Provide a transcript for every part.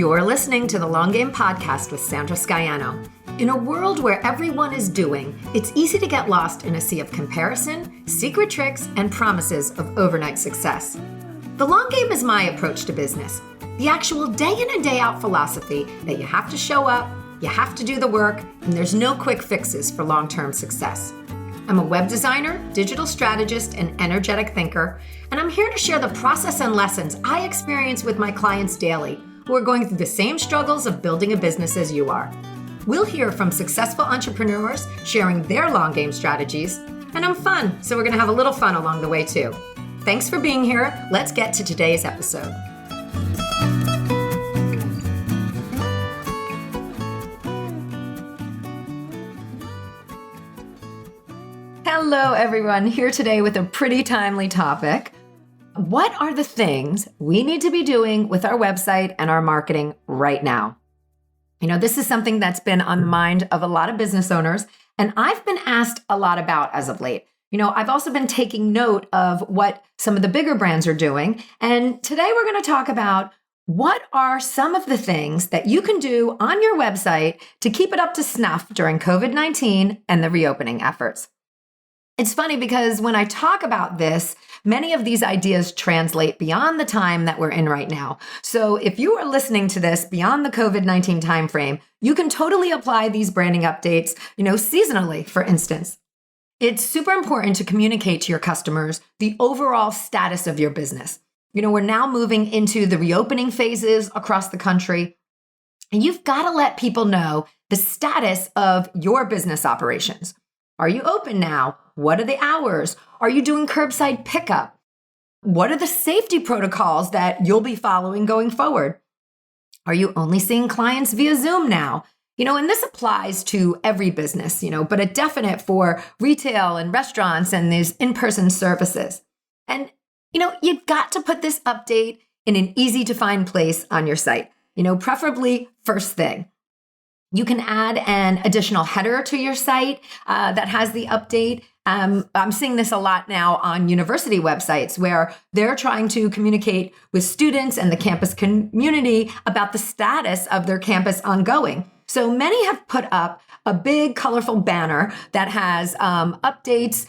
You're listening to the Long Game Podcast with Sandra Scaiano. In a world where everyone is doing, it's easy to get lost in a sea of comparison, secret tricks, and promises of overnight success. The long game is my approach to business. The actual day in and day out philosophy that you have to show up, you have to do the work, and there's no quick fixes for long-term success. I'm a web designer, digital strategist, and energetic thinker, and I'm here to share the process and lessons I experience with my clients daily who are going through the same struggles of building a business as you are. We'll hear from successful entrepreneurs sharing their long game strategies, and I'm fun, so we're going to have a little fun along the way too. Thanks for being here. Let's get to today's episode. Hello, everyone. Here today with a pretty timely topic. What are the things we need to be doing with our website and our marketing right now? You know, this is something that's been on the mind of a lot of business owners, and I've been asked a lot about as of late. You know, I've also been taking note of what some of the bigger brands are doing, and today we're going to talk about what are some of the things that you can do on your website to keep it up to snuff during COVID-19 and the reopening efforts. It's funny because when I talk about this, many of these ideas translate beyond the time that we're in right now. So if you are listening to this beyond the COVID-19 timeframe, you can totally apply these branding updates, seasonally, for instance. It's super important to communicate to your customers the overall status of your business. We're now moving into the reopening phases across the country, and you've got to let people know the status of your business operations. Are you open now? What are the hours? Are you doing curbside pickup? What are the safety protocols that you'll be following going forward? Are you only seeing clients via Zoom now? And this applies to every business, but a definite for retail and restaurants and these in-person services. And, you've got to put this update in an easy to find place on your site, preferably first thing. You can add an additional header to your site that has the update. I'm seeing this a lot now on university websites where they're trying to communicate with students and the campus community about the status of their campus ongoing. So many have put up a big colorful banner that has updates,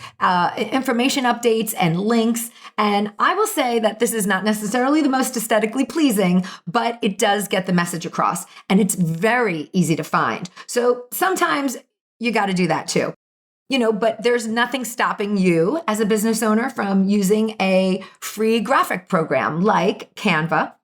information updates and links. And I will say that this is not necessarily the most aesthetically pleasing, but it does get the message across and it's very easy to find. So sometimes you got to do that too. But there's nothing stopping you as a business owner from using a free graphic program like Canva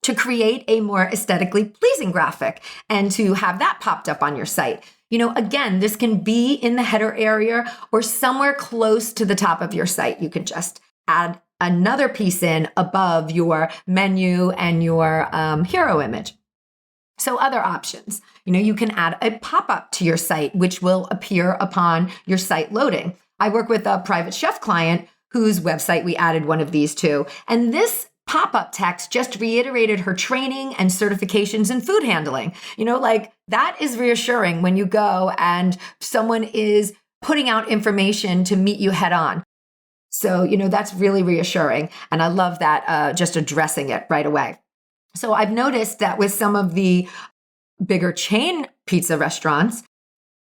to create a more aesthetically pleasing graphic and to have that popped up on your site. Again, this can be in the header area or somewhere close to the top of your site. You can just add another piece in above your menu and your hero image. So other options, you can add a pop-up to your site, which will appear upon your site loading. I work with a private chef client whose website we added one of these to, and this pop-up text just reiterated her training and certifications in food handling. That is reassuring when you go and someone is putting out information to meet you head on. So, that's really reassuring. And I love that, just addressing it right away. So I've noticed that with some of the bigger chain pizza restaurants,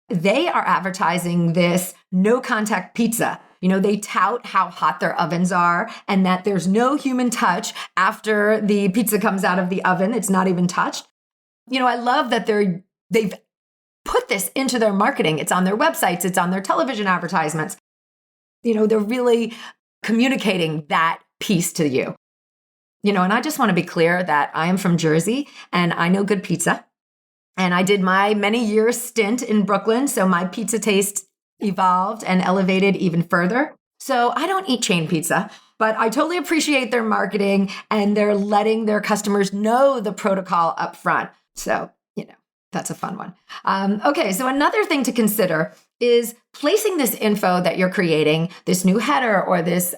they are advertising this no contact pizza. They tout how hot their ovens are and that there's no human touch after the pizza comes out of the oven. It's not even touched. I love that they've put this into their marketing. It's on their websites. It's on their television advertisements. They're really communicating that piece to you. And I just want to be clear that I am from Jersey and I know good pizza. And I did my many years stint in Brooklyn. So my pizza taste evolved and elevated even further. So I don't eat chain pizza, but I totally appreciate their marketing and they're letting their customers know the protocol up front. So, that's a fun one. Okay, so another thing to consider is placing this info that you're creating, this new header or this,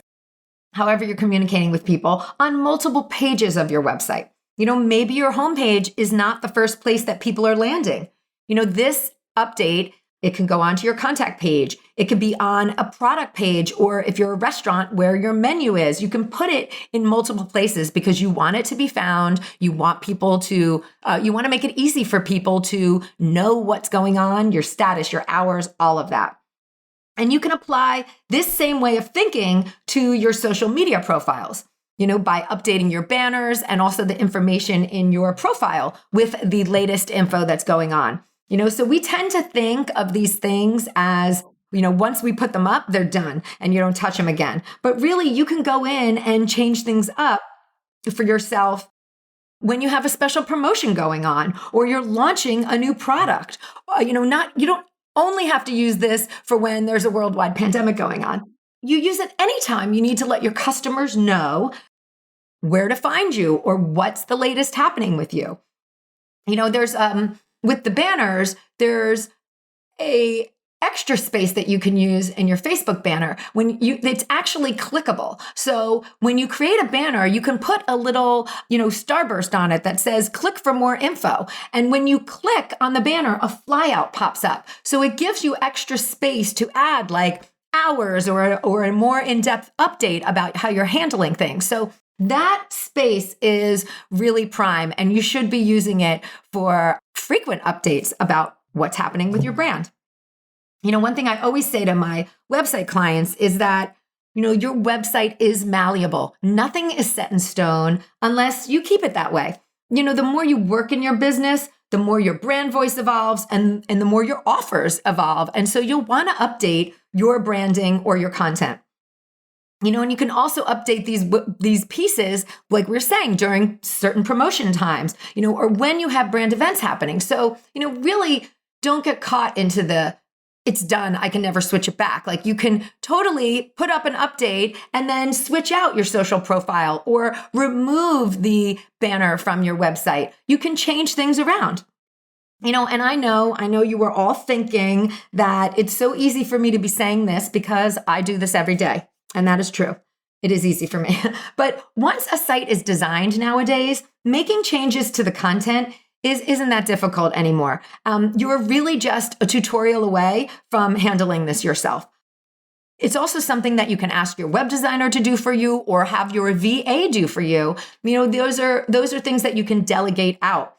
however you're communicating with people, on multiple pages of your website. Maybe your homepage is not the first place that people are landing. This update It can go onto your contact page. It could be on a product page, or if you're a restaurant where your menu is, you can put it in multiple places because you want it to be found. You want people to, you want to make it easy for people to know what's going on, your status, your hours, all of that. And you can apply this same way of thinking to your social media profiles, by updating your banners and also the information in your profile with the latest info that's going on. So we tend to think of these things as, once we put them up, they're done and you don't touch them again. But really, you can go in and change things up for yourself when you have a special promotion going on or you're launching a new product. You don't only have to use this for when there's a worldwide pandemic going on. You use it anytime you need to let your customers know where to find you or what's the latest happening with you. There's with the banners, there's a extra space that you can use in your Facebook banner it's actually clickable. So when you create a banner, you can put a little, starburst on it that says click for more info. And when you click on the banner, a flyout pops up. So it gives you extra space to add like hours or a more in-depth update about how you're handling things. So that space is really prime, and you should be using it for frequent updates about what's happening with your brand. One thing I always say to my website clients is that, your website is malleable. Nothing is set in stone unless you keep it that way. The more you work in your business, the more your brand voice evolves and the more your offers evolve. And so you'll want to update your branding or your content. And you can also update these pieces, like we're saying, during certain promotion times, or when you have brand events happening. So, really don't get caught into it's done, I can never switch it back. Like you can totally put up an update and then switch out your social profile or remove the banner from your website. You can change things around. And I know you were all thinking that it's so easy for me to be saying this because I do this every day. And that is true. It is easy for me. But once a site is designed nowadays, making changes to the content isn't that difficult anymore. You're really just a tutorial away from handling this yourself. It's also something that you can ask your web designer to do for you or have your VA do for you. Those are things that you can delegate out.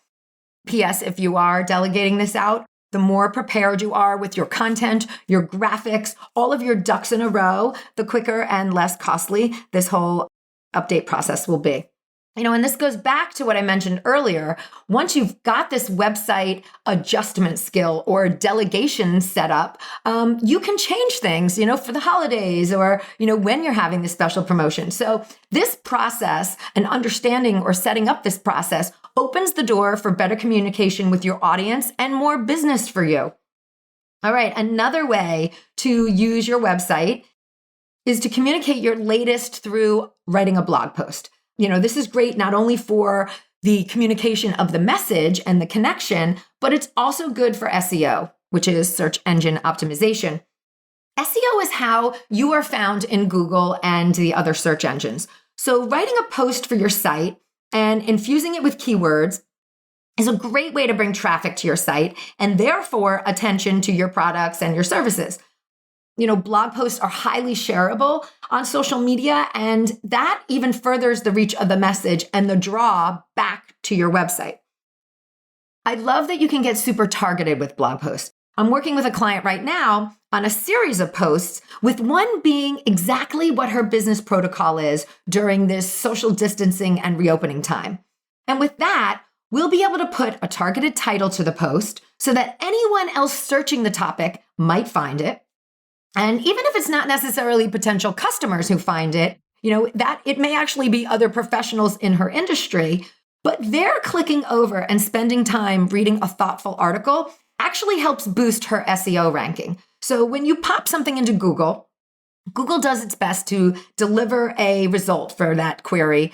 P.S. If you are delegating this out, the more prepared you are with your content, your graphics, all of your ducks in a row, the quicker and less costly this whole update process will be. And this goes back to what I mentioned earlier. Once you've got this website adjustment skill or delegation set up, you can change things, for the holidays or, when you're having this special promotion. So this process and understanding or setting up this process opens the door for better communication with your audience and more business for you. All right. Another way to use your website is to communicate your latest through writing a blog post. This is great not only for the communication of the message and the connection, but it's also good for SEO, which is search engine optimization. SEO is how you are found in Google and the other search engines. So writing a post for your site and infusing it with keywords is a great way to bring traffic to your site and therefore attention to your products and your services. Blog posts are highly shareable on social media, and that even furthers the reach of the message and the draw back to your website. I love that you can get super targeted with blog posts. I'm working with a client right now on a series of posts, with one being exactly what her business protocol is during this social distancing and reopening time. And with that, we'll be able to put a targeted title to the post so that anyone else searching the topic might find it. And even if it's not necessarily potential customers who find it, that it may actually be other professionals in her industry, but they're clicking over and spending time reading a thoughtful article actually helps boost her SEO ranking. So when you pop something into Google, Google does its best to deliver a result for that query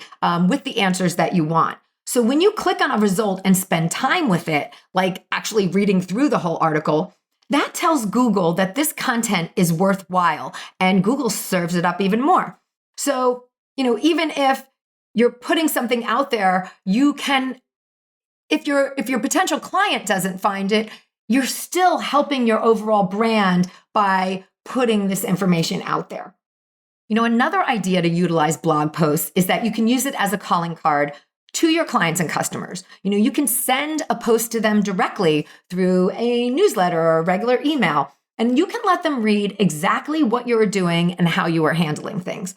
with the answers that you want. So when you click on a result and spend time with it, like actually reading through the whole article, that tells Google that this content is worthwhile, and Google serves it up even more. So, even if you're putting something out there, you can, if your potential client doesn't find it, you're still helping your overall brand by putting this information out there. Another idea to utilize blog posts is that you can use it as a calling card to your clients and customers. You can send a post to them directly through a newsletter or a regular email, and you can let them read exactly what you are doing and how you are handling things.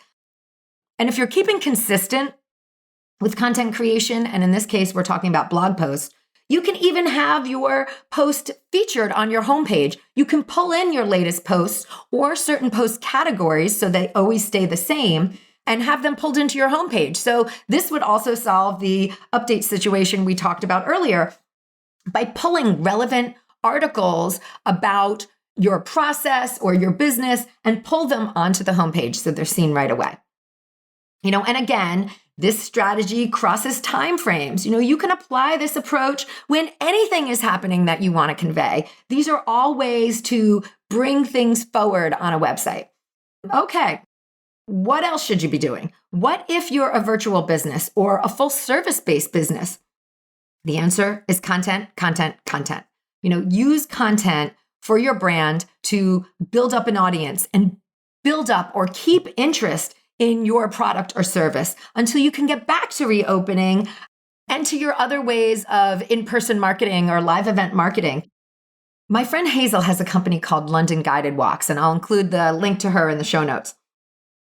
And if you're keeping consistent with content creation, and in this case, we're talking about blog posts, you can even have your post featured on your homepage. You can pull in your latest posts or certain post categories so they always stay the same and have them pulled into your homepage. So this would also solve the update situation we talked about earlier by pulling relevant articles about your process or your business and pull them onto the homepage so they're seen right away. And again, this strategy crosses time frames. You can apply this approach when anything is happening that you want to convey. These are all ways to bring things forward on a website. Okay, what else should you be doing? What if you're a virtual business or a full service-based business? The answer is content, content, content. Use content for your brand to build up an audience and build up or keep interest in your product or service until you can get back to reopening and to your other ways of in-person marketing or live event marketing. My friend Hazel has a company called London Guided Walks, and I'll include the link to her in the show notes.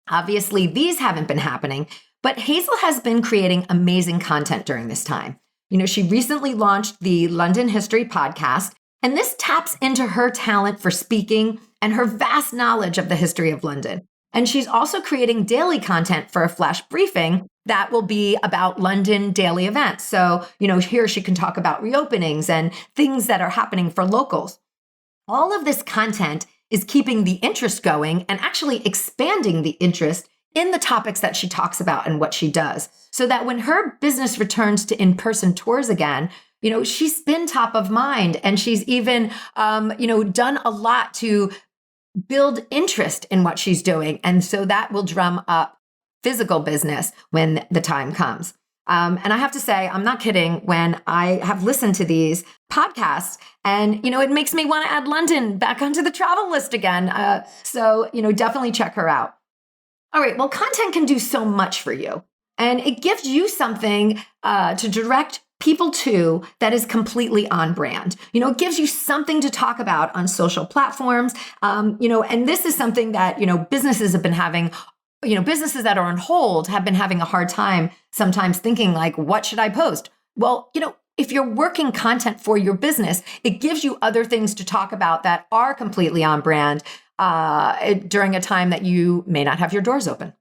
Obviously, these haven't been happening, but Hazel has been creating amazing content during this time. She recently launched the London History podcast, and this taps into her talent for speaking and her vast knowledge of the history of London. And she's also creating daily content for a flash briefing that will be about London daily events. So, here she can talk about reopenings and things that are happening for locals. All of this content is keeping the interest going and actually expanding the interest in the topics that she talks about and what she does. So that when her business returns to in-person tours again, she's been top of mind, and she's even, done a lot to build interest in what she's doing. And so that will drum up physical business when the time comes. And I have to say, I'm not kidding when I have listened to these podcasts and, it makes me want to add London back onto the travel list again. So definitely check her out. All right. Well, content can do so much for you, and it gives you something to direct people to that is completely on brand. It gives you something to talk about on social platforms. And this is something that, businesses have been having, businesses that are on hold have been having a hard time sometimes thinking like, what should I post? Well, if you're working content for your business, it gives you other things to talk about that are completely on brand during a time that you may not have your doors open.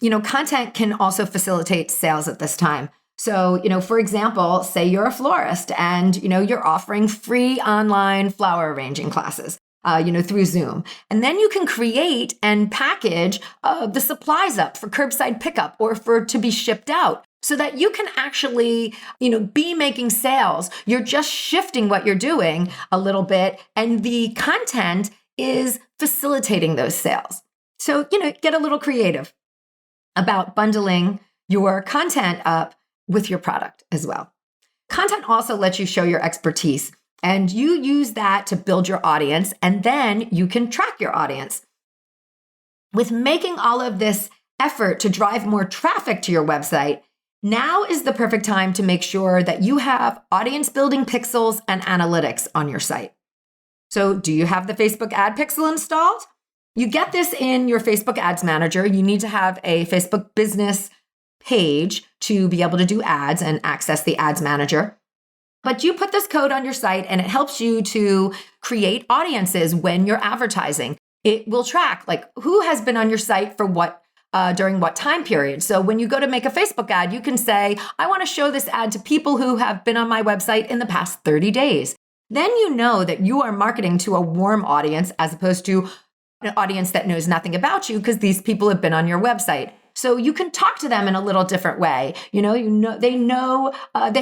Content can also facilitate sales at this time. So, for example, say you're a florist and, you're offering free online flower arranging classes, through Zoom. And then you can create and package the supplies up for curbside pickup or to be shipped out so that you can actually, be making sales. You're just shifting what you're doing a little bit, and the content is facilitating those sales. So, get a little creative about bundling your content up with your product as well. Content also lets you show your expertise, and you use that to build your audience, and then you can track your audience. With making all of this effort to drive more traffic to your website, now is the perfect time to make sure that you have audience building pixels and analytics on your site. So, do you have the Facebook ad pixel installed? You get this in your Facebook Ads Manager. You need to have a Facebook business page to be able to do ads and access the Ads Manager. But you put this code on your site and it helps you to create audiences when you're advertising. It will track like who has been on your site for what during what time period. So when you go to make a Facebook ad, you can say, I want to show this ad to people who have been on my website in the past 30 days. Then you know that you are marketing to a warm audience as opposed to an audience that knows nothing about you because these people have been on your website. So you can talk to them in a little different way. They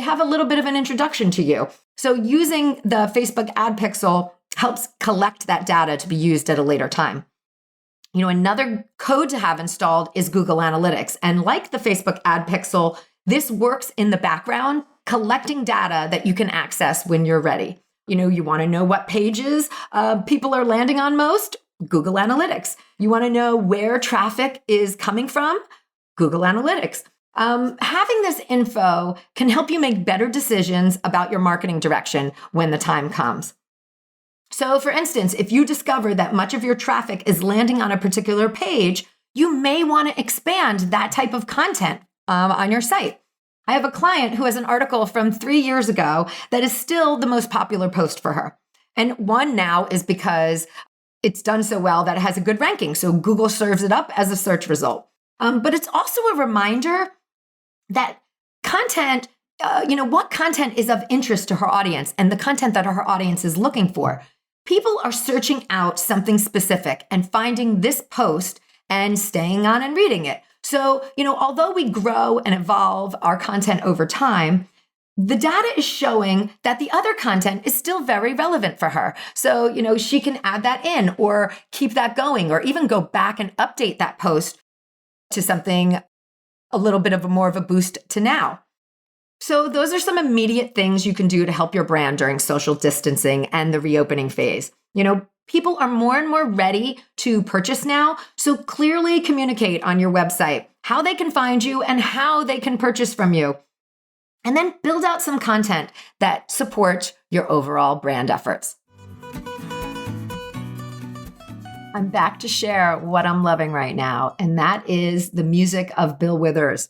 have a little bit of an introduction to you. So using the Facebook ad pixel helps collect that data to be used at a later time. Another code to have installed is Google Analytics. And like the Facebook ad pixel, this works in the background, collecting data that you can access when you're ready. You want to know what pages people are landing on most? Google Analytics. You want to know where traffic is coming from? Google Analytics. Having this info can help you make better decisions about your marketing direction when the time comes. So for instance, if you discover that much of your traffic is landing on a particular page, you may want to expand that type of content on your site. I have a client who has an article from 3 years ago that is still the most popular post for her. And one now is because it's done so well that it has a good ranking. So Google serves it up as a search result. But it's also a reminder that content, what content is of interest to her audience and the content that her audience is looking for. People are searching out something specific and finding this post and staying on and reading it. So, although we grow and evolve our content over time, the data is showing that the other content is still very relevant for her. So, she can add that in or keep that going or even go back and update that post to something a little bit of more of a boost to now. So those are some immediate things you can do to help your brand during social distancing and the reopening phase. People are more and more ready to purchase now. So clearly communicate on your website how they can find you and how they can purchase from you. And then build out some content that supports your overall brand efforts. I'm back to share what I'm loving right now, and that is the music of Bill Withers.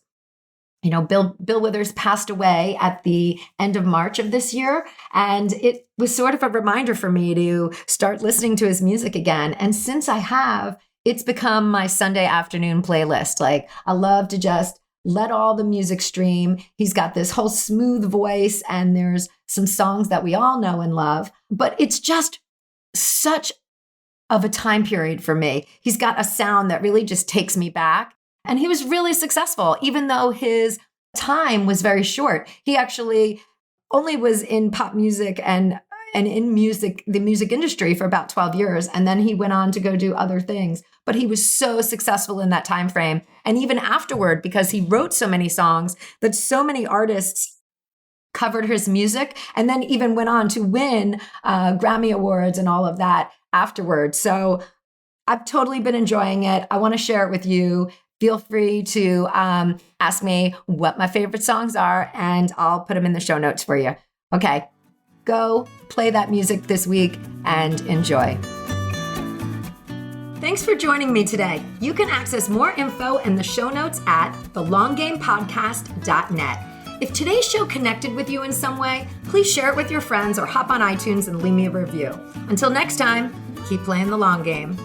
Bill Withers passed away at the end of March of this year, and it was sort of a reminder for me to start listening to his music again. And since I have, it's become my Sunday afternoon playlist. I love to just let all the music stream. He's got this whole smooth voice, and there's some songs that we all know and love, but it's just such of a time period for me. He's got a sound that really just takes me back. And he was really successful, even though his time was very short. He actually only was in pop music and in the music industry for about 12 years. And then he went on to go do other things. But he was so successful in that time frame. And even afterward, because he wrote so many songs that so many artists covered his music and then even went on to win Grammy Awards and all of that afterwards. So I've totally been enjoying it. I want to share it with you. Feel free to ask me what my favorite songs are, and I'll put them in the show notes for you. Okay, go play that music this week and enjoy. Thanks for joining me today. You can access more info in the show notes at thelonggamepodcast.net. If today's show connected with you in some way, please share it with your friends or hop on iTunes and leave me a review. Until next time, keep playing the long game.